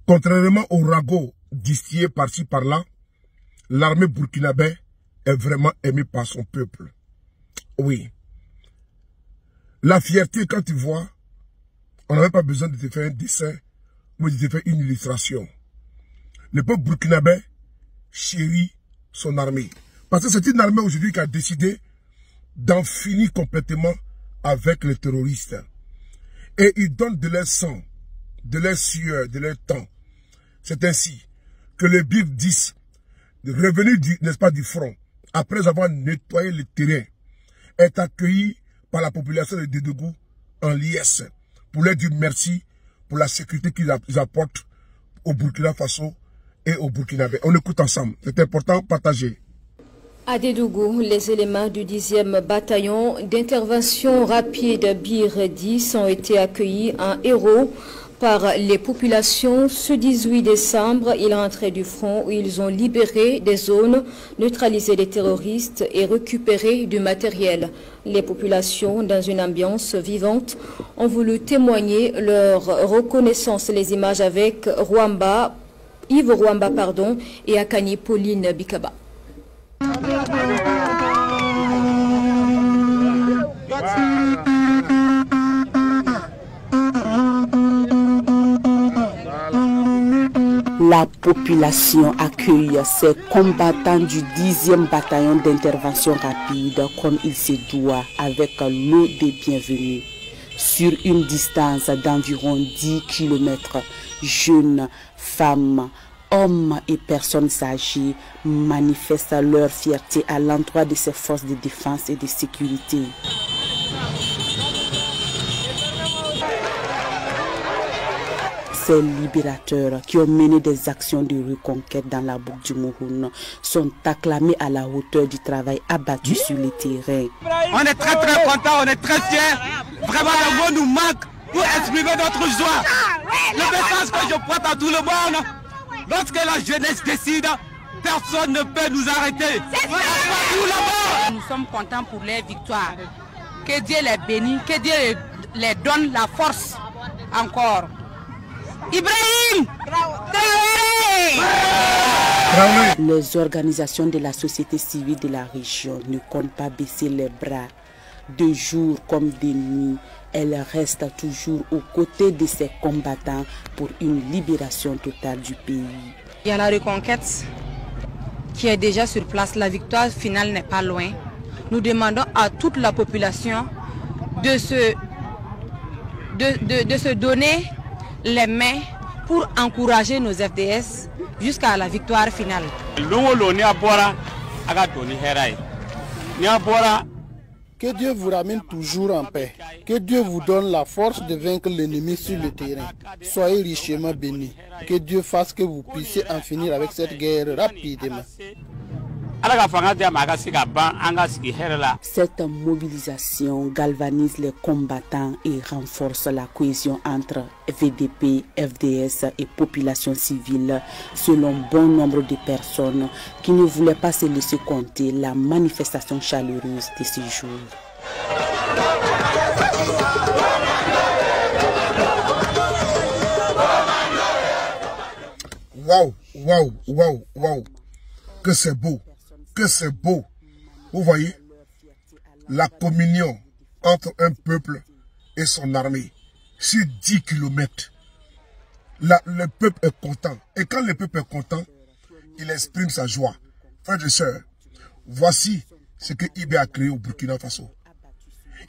Contrairement au ragot distillé par-ci par-là, l'armée burkinabé est vraiment aimée par son peuple. Oui. La fierté, quand tu vois, on n'avait pas besoin de te faire un dessin, mais de te faire une illustration. Le peuple burkinabé chérit son armée. Parce que c'est une armée aujourd'hui qui a décidé d'en finir complètement avec les terroristes. Et ils donnent de leur sang, de leur sueur, de leur temps. C'est ainsi que le BIF 10, revenu n'est-ce pas, du front, après avoir nettoyé le terrain, est accueilli par la population de Dédougou en liesse pour leur dire merci pour la sécurité qu'ils apportent au Burkina Faso et au Burkinabé. On écoute ensemble, c'est important, partager. À Dédougou, les éléments du 10e bataillon d'intervention rapide BIR 10 ont été accueillis en héros par les populations. Ce 18 décembre, ils rentraient du front où ils ont libéré des zones, neutralisé des terroristes et récupéré du matériel. Les populations, dans une ambiance vivante, ont voulu témoigner leur reconnaissance. Les images avec Yves Rwamba et Akani Pauline Bikaba. La population accueille ces combattants du 10e bataillon d'intervention rapide comme il se doit, avec l'eau des bienvenus. Sur une distance d'environ 10 km, jeunes, femmes, hommes et personnes âgées manifestent leur fierté à l'endroit de ces forces de défense et de sécurité. Ces libérateurs qui ont mené des actions de reconquête dans la boucle du Mouhoun sont acclamés à la hauteur du travail abattu sur le terrain. On est très contents, on est très fiers. Vraiment, le mot nous manque pour exprimer notre joie. Le message que je porte à tout le monde, lorsque la jeunesse décide, personne ne peut nous arrêter. Nous sommes contents pour les victoires. Que Dieu les bénisse, que Dieu les donne la force encore. Ibrahim Traoré. Les organisations de la société civile de la région ne comptent pas baisser les bras. De jour comme de nuit, elles restent toujours aux côtés de ces combattants pour une libération totale du pays. Il y a la reconquête qui est déjà sur place. La victoire finale n'est pas loin. Nous demandons à toute la population de se donner les mains pour encourager nos FDS jusqu'à la victoire finale. Que Dieu vous ramène toujours en paix. Que Dieu vous donne la force de vaincre l'ennemi sur le terrain. Soyez richement bénis. Que Dieu fasse que vous puissiez en finir avec cette guerre rapidement. Cette mobilisation galvanise les combattants et renforce la cohésion entre VDP, FDS et population civile, selon bon nombre de personnes qui ne voulaient pas se laisser compter la manifestation chaleureuse de ces jours. Waouh, waouh, waouh, waouh, que c'est beau. Que c'est beau. Vous voyez la communion entre un peuple et son armée sur 10 km. Le peuple est content. Et quand le peuple est content, il exprime sa joie. Frères et sœurs, voici ce que IB a créé au Burkina Faso.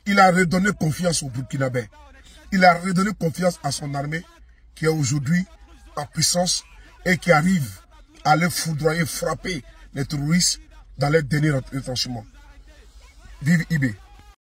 Il a redonné confiance au Burkinabé. Il a redonné confiance à son armée qui est aujourd'hui en puissance et qui arrive à les foudroyer, frapper les terroristes dans les derniers retranchements. Vive IB.